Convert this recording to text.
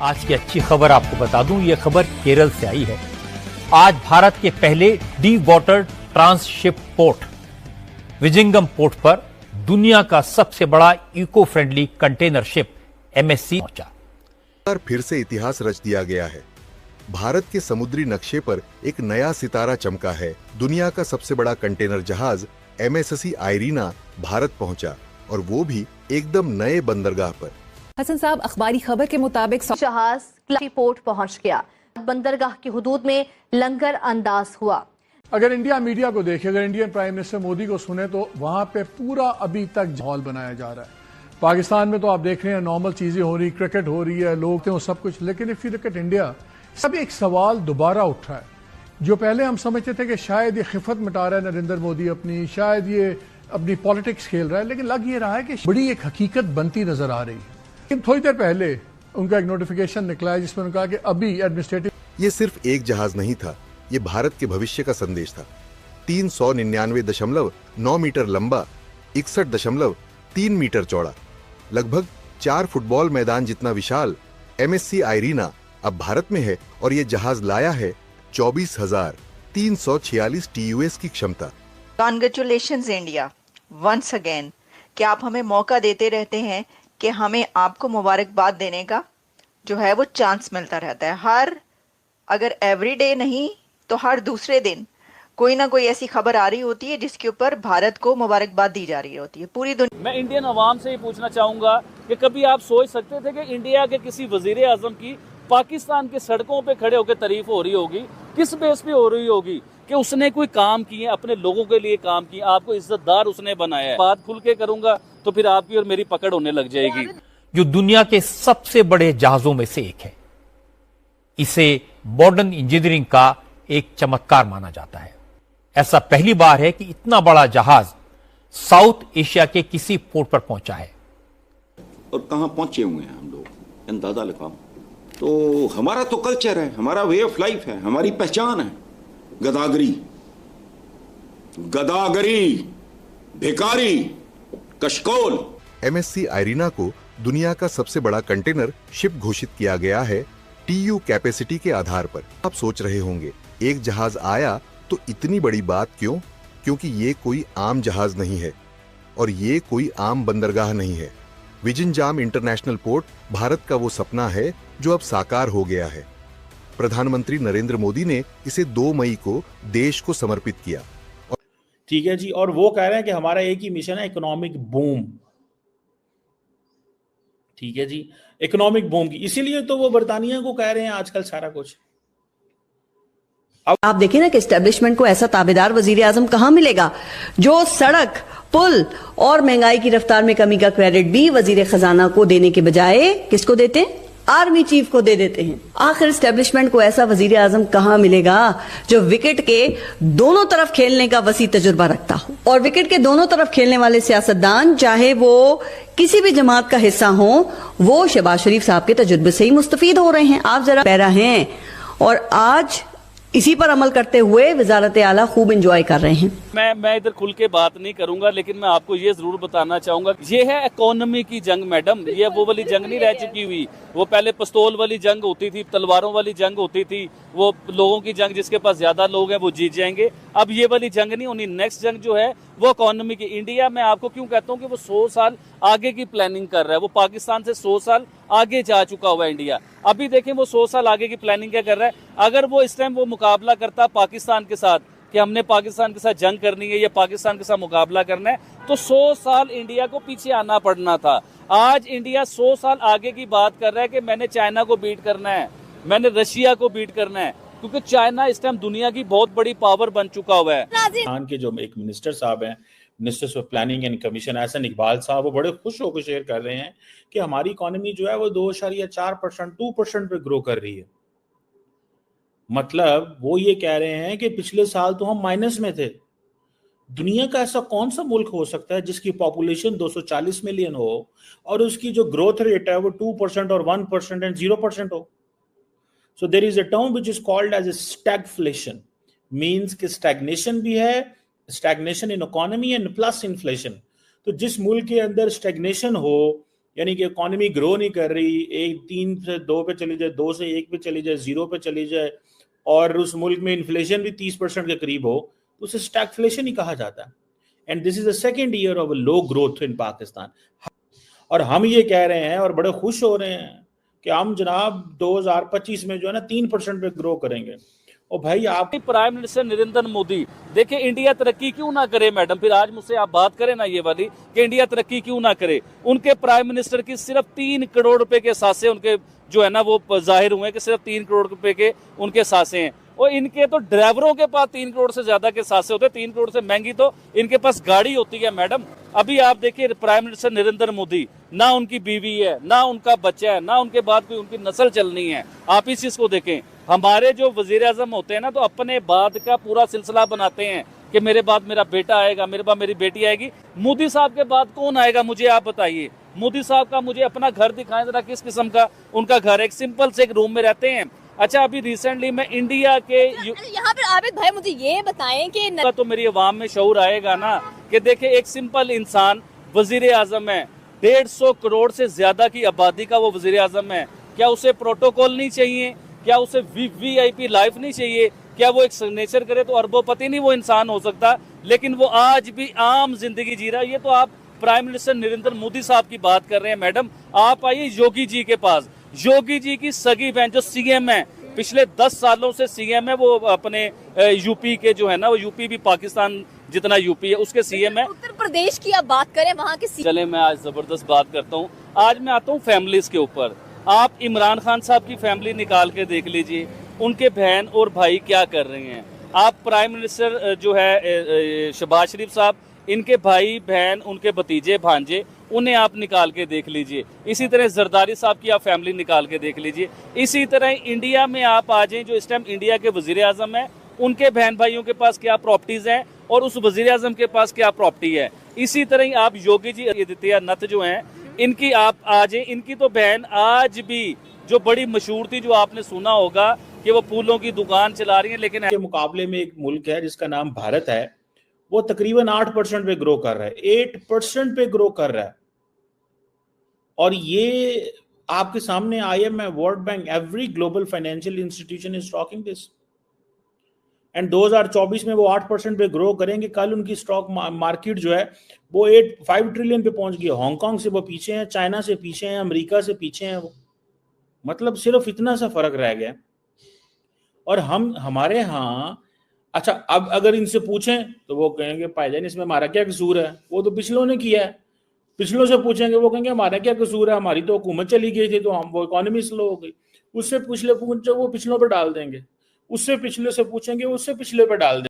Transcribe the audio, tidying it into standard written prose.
आज की अच्छी खबर आपको बता दूं, यह खबर केरल से आई है। आज भारत के पहले deep water transship port Vizhinjam port पर दुनिया का सबसे बड़ा eco friendly container ship MSC पहुंचा। फिर से इतिहास रच दिया गया है। भारत के समुद्री नक्शे पर एक नया सितारा चमका है। दुनिया का सबसे बड़ा कंटेनर जहाज एमएससी आयरीना भारत पहुंचा, और वो भी एकदम नए बंदरगाह पर। हसन साहब, अखबारी खबर के मुताबिक जहाज क्लासी पोर्ट पहुंच गया। बंदरगाह की हुदूद में लंगर अंदाज हुआ। अगर इंडिया मीडिया को देखें, अगर इंडियन प्राइम मिनिस्टर मोदी को सुने, तो वहां पे पूरा अभी तक माहौल बनाया जा रहा है। पाकिस्तान में तो आप देख रहे हैं नॉर्मल चीजें हो रही, क्रिकेट हो रही है, लोग थे वो सब कुछ, लेकिन if you look at India, सब एक सवाल दोबारा उठ रहा है। जो पहले हम समझते थे कि शायद ये खिफत मिटा रहा है नरेंद्र मोदी अपनी, शायद ये अपनी पॉलिटिक्स खेल रहा है, लेकिन लग ये रहा है कि बड़ी एक हकीकत बनती नजर आ रही है। लेकिन थोड़ी देर पहले उनका एक नोटिफिकेशन निकला है जिसमें उन्होंने कहा कि अभी एडमिनिस्ट्रेटिव। ये सिर्फ एक जहाज नहीं था, ये भारत के भविष्य का संदेश था। 399.9 मीटर लंबा, 61.3 मीटर चौड़ा, लगभग 4 फुटबॉल मैदान जितना विशाल एमएससी आयरीना अब भारत में है, और ये जहाज लाया है 24,346 TUS की क्षमता। कॉन्ग्रेचुलेशंस इंडिया वंस अगेन कि आप हमें मौका देते रहते हैं कि हमें आपको मुबारकबाद देने का जो है वो चांस मिलता रहता है। हर अगर एवरीडे नहीं तो हर दूसरे दिन कोई ना कोई ऐसी खबर आ रही होती है जिसके ऊपर भारत को मुबारकबाद दी जा रही होती है पूरी दुनिया। मैं इंडियन अवाम से ये पूछना चाहूंगा कि कभी आप सोच सकते थे कि इंडिया के किसी वजीर आजम की पाकिस्तान की सड़कों पे खड़े होकर तारीफ हो रही होगी? किस बेस पे हो रही होगी? कि उसने कोई काम किए, अपने लोगों के लिए काम किए, आपको इज्जतदार उसने बनाया है। बात खुल के करूंगा तो फिर आपकी और मेरी पकड़ होने लग जाएगी। जो दुनिया के सबसे बड़े जहाजों में से एक है, इसे मॉडर्न इंजीनियरिंग का एक चमत्कार माना जाता है। ऐसा पहली बार है कि इतना बड़ा जहाज साउथ एशिया के किसी पोर्ट पर पहुंचा है। और कहां पहुंचे हुए हैं हम लोग, अंदाजा लगाओ। तो हमारा तो कल्चर है, हमारा वे ऑफ लाइफ है, हमारी पहचान है। गदागरी, गदागरी, भिखारी, कशकोल। एमएससी आयरीना को दुनिया का सबसे बड़ा कंटेनर शिप घोषित किया गया है TU कैपेसिटी के आधार पर। आप सोच रहे होंगे एक जहाज आया तो इतनी बड़ी बात क्यों? क्योंकि ये कोई आम जहाज नहीं है, और ये कोई आम बंदरगाह नहीं है। विजिंजाम इंटरनेशनल पोर्ट भारत का वो सपना है जो अब साकार हो गया है। प्रधानमंत्री नरेंद्र मोदी ने इसे 2 मई को देश को समर्पित किया। ठीक है जी, और वो कह रहे हैं कि हमारा एक ही मिशन है, इकोनॉमिक बूम। ठीक है जी, इकोनॉमिक बूम की, इसीलिए तो वो बर्तानिया को कह रहे हैं आजकल सारा कुछ। आप देखें ना कि एस्टेब्लिशमेंट को ऐसा ताबेदार वजीर आजम कहां मिलेगा जो सड़क, पुल और महंगाई की रफ्तार में कमी का क्रेडिट भी वजीर खजाना को देने के बजाय किसको देते हैं? आर्मी चीफ को दे देते हैं। आखिर एस्टेब्लिशमेंट को ऐसा वजीर आजम कहां मिलेगा जो विकेट के दोनों तरफ खेलने का वसी तजुर्बा रखता हो? और विकेट के दोनों तरफ खेलने वाले सियासतदान, चाहे वो किसी भी जमात का हिस्सा हो, वो शहबाज शरीफ साहब के तजुर्बे से ही मुस्तफीद हो रहे हैं। आप जरा पैरा हैं, और आज इसी पर अमल करते हुए वजारत आला खूब एंजॉय कर रहे हैं। मैं इधर खुल के बात नहीं करूंगा, लेकिन मैं आपको ये जरूर बताना चाहूंगा, ये है इकोनॉमी की जंग मैडम। ये वो वाली जंग नहीं रह चुकी हुई। वो पहले पिस्तौल वाली जंग होती थी, तलवारों वाली जंग होती थी, वो लोगों की जंग, जिसके पास ज्यादा लोग हैं वो जीत जाएंगे। अब ये वाली जंग नहीं होनी। नेक्स्ट जंग जो है वो इकोनॉमी की। इंडिया में आपको क्यों कहता हूँ कि वो 100 साल आगे की प्लानिंग कर रहा है। वो पाकिस्तान से 100 साल आगे जा चुका हुआ है इंडिया। अभी देखें वो 100 साल आगे की प्लानिंग क्या कर रहा है। अगर वो इस टाइम वो मुकाबला करता पाकिस्तान के साथ कि हमने पाकिस्तान के साथ जंग करनी है या पाकिस्तान के साथ मुकाबला करना है, तो 100 साल इंडिया को पीछे आना पड़ना था। आज इंडिया 100 साल आगे की बात कर रहा है कि मैंने चाइना को बीट करना है, मैंने रशिया को बीट करना है, क्योंकि चाइना इस टाइम दुनिया की बहुत बड़ी पावर बन चुका हुआ है। पाकिस्तान के जो एक मिनिस्टर साहब हैं, minister of planning and commission Ahsan Iqbal साहब, वो बड़े खुश होकर शेयर कर रहे हैं कि हमारी इकोनॉमी जो है वो 2.4%, 2% पे ग्रो कर रही है। मतलब वो ये कह रहे हैं कि पिछले साल तो हम माइनस में थे। दुनिया का ऐसा कौन सा मुल्क हो सकता है जिसकी पॉपुलेशन 240 मिलियन हो और उसकी जो ग्रोथ रेट है वो 2% और 1% एंड 0% हो? So there is a term which is called as a stagflation, means कि stagnation भी है, stagnation in economy and plus inflation। तो जिस मुल्क के अंदर stagnation हो यानी कि इकोनॉमी ग्रो नहीं कर रही, 3 से 2 पे चली जाए, 2 से 1 पे चली जाए, 0 पे चली जाए, और उस मुल्क में इन्फ्लेशन भी 30% के करीब हो, तो उसे स्टैगफ्लेशन ही कहा जाता है। And this is the second year of low growth in Pakistan. और हम ये कह रहे हैं और बड़े खुश हो रहे हैं कि हम जनाब 2025 में जो है ना 3% पे ग्रो करेंगे। और भाई आप प्राइम मिनिस्टर नरेंद्र मोदी, देखिए इंडिया तरक्की क्यों ना करे मैडम, फिर आज मुझसे आप बात करें ना ये वाली कि इंडिया तरक्की क्यों ना करे। उनके प्राइम मिनिस्टर की सिर्फ 3 करोड़ रुपए के सासे उनके जो है ना वो जाहिर हुए कि सिर्फ 3 करोड़ रुपए के उनके सासे हैं, और इनके तो ड्राइवरों के पास 3 करोड़ से ज्यादा के सासे होते हैं। 3 करोड़ से महंगी तो इनके पास गाड़ी होती है मैडम। अभी आप देखिए प्राइम मिनिस्टर नरेंद्र मोदी, ना उनकी बीवी है, ना उनका बच्चा है, ना उनके बाद कोई उनकी नस्ल चलनी है। आप इस चीज को देखें। हमारे जो वजीर आजम होते हैं ना, तो अपने बाद का पूरा सिलसिला बनाते हैं कि मेरे बाद मेरा बेटा आएगा, मेरे बाद मेरी बेटी आएगी। मोदी साहब के बाद कौन आएगा मुझे आप बताइए। मोदी साहब का मुझे अपना घर दिखाएं जरा, किस किस्म का उनका घर है। एक सिंपल से एक रूम में रहते हैं। अच्छा, अभी रिसेंटली मैं इंडिया के यहाँ पर आबिद भाई मुझे ये बताएं कि तो मेरी अवाम में शऊर आएगा ना कि देखे एक सिंपल इंसान वजीर आजम है, 150 करोड़ से ज्यादा की आबादी का वो वजीर आजम है। क्या उसे प्रोटोकॉल नहीं चाहिए? क्या उसे VIP लाइफ नहीं चाहिए? क्या वो एक सिग्नेचर करे तो अरबोपति नहीं वो इंसान हो सकता? लेकिन वो आज भी आम जिंदगी जी रहा है। ये तो आप प्राइम मिनिस्टर नरेंद्र मोदी साहब की बात कर रहे हैं मैडम। आप आइए योगी जी के पास। योगी जी की सगी बहन जो CM है, पिछले 10 सालों से CM है, वो अपने यूपी के जो है ना, वो यूपी भी पाकिस्तान जितना यूपी है उसके CM है। उत्तर प्रदेश की आप बात करें, वहाँ के चले मैं आज जबरदस्त बात करता हूँ। आज मैं आता हूँ फैमिलीज के ऊपर। आप इमरान खान साहब की फैमिली निकाल के देख लीजिए, उनके बहन और भाई क्या कर रहे हैं। आप प्राइम मिनिस्टर जो है शहबाज शरीफ साहब, इनके भाई बहन, उनके भतीजे भांजे, उन्हें आप निकाल के देख लीजिए। इसी तरह जरदारी साहब की आप फैमिली निकाल के देख लीजिए। इसी तरह इंडिया में आप आ जाएं, जो इस टाइम इंडिया के वजीर आजम है, उनके बहन भाइयों के पास क्या प्रॉपर्टीज हैं और उस वजीर आजम के पास क्या प्रॉपर्टी है। इसी तरह आप योगी जी आदित्यनाथ जो हैं, इनकी आप आ जाए। इनकी तो बहन आज भी जो बड़ी मशहूर थी, जो आपने सुना होगा कि वो फूलों की दुकान चला रही है, लेकिन के मुकाबले में एक मुल्क है जिसका नाम भारत है, वो तकरीबन 8% पे ग्रो कर रहा है, 8% पे ग्रो कर रहा है। और ये आपके सामने IMF, world bank, every global financial institution is talking this. And 2024 में वो 8% पे ग्रो करेंगे। कल उनकी स्टॉक मार्केट जो है वो 5 ट्रिलियन पे पहुंच गई। हांगकांग से वो पीछे हैं, चाइना से पीछे हैं, अमेरिका से पीछे हैं। वो मतलब सिर्फ इतना सा फर्क रह गया। और हमारे यहाँ, अच्छा अब अगर इनसे पूछें तो वो कहेंगे भाईजान इसमें हमारा क्या कसूर है, वो तो पिछलों ने किया है। पिछलों से पूछेंगे, वो कहेंगे हमारा क्या कसूर है, हमारी तो हुकूमत चली गई थी तो हम वो इकोनॉमी स्लो हो गई। उससे पूछो वो पिछलों पर डाल देंगे। उससे पिछले से पूछेंगे, उससे पिछले पर डाल देंगे।